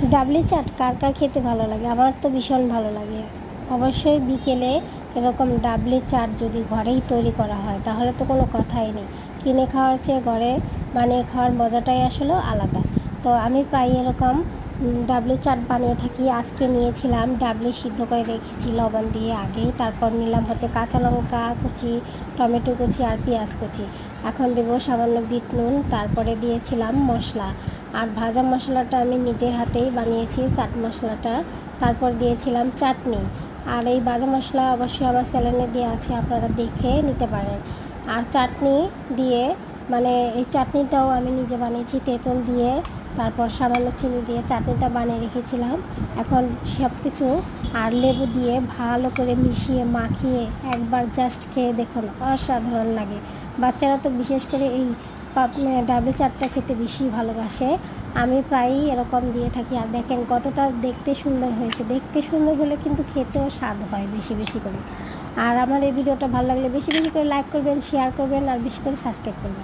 ডাবলি চাট কার কার খেতে ভালো লাগে? আমার তো ভীষণ ভালো লাগে। অবশ্যই বিকেলে এরকম ডাবলি চাট যদি ঘরেই তৈরি করা হয় তাহলে তো কোনো কথাই নেই। কিনে খাওয়ার চেয়ে ঘরে বানিয়ে খাওয়ার মজাটাই আসলে আলাদা। তো আমি প্রায় এরকম ডাবলি চাট বানিয়ে থাকি। আজকে নিয়েছিলাম ডাবলি সিদ্ধ করে রেখেছি লবণ দিয়ে আগেই, তারপর নিলাম হচ্ছে কাঁচা লঙ্কা কুচি, টমেটো কুচি আর পেঁয়াজ কুচি। এখন দেবো সামান্য বিট নুন, তারপরে দিয়েছিলাম মশলা। আর ভাজা মশলাটা আমি নিজের হাতেই বানিয়েছি, চাট মশলাটা। তারপর দিয়েছিলাম চাটনি। আর এই ভাজা মশলা অবশ্যই আমার চ্যানেলে দেওয়া আছে, আপনারা দেখে নিতে পারেন। আর চাটনি দিয়ে এই চাটনিটাও আমি নিজে বানিয়েছি তেঁতুল দিয়ে, তারপর সামান্য চিনি দিয়ে চাটনিটা বানিয়ে রেখেছিলাম। এখন সব কিছু আর লেবু দিয়ে ভালো করে মিশিয়ে মাখিয়ে একবার জাস্ট খেয়ে দেখুন, অসাধারণ লাগে। বাচ্চারা তো বিশেষ করে এই ডাবলি চাটটা খেতে বেশি ভালোবাসে। আমি প্রায়ই এরকম দিয়ে থাকি। আর দেখেন কতটা দেখতে সুন্দর হয়েছে। দেখতে সুন্দর হলে কিন্তু খেতেও স্বাদ হয় বেশি বেশি করে। আর আমার এই ভিডিওটা ভালো লাগলে বেশি বেশি করে লাইক করবেন, শেয়ার করবেন আর বেশি করে সাবস্ক্রাইব করবেন।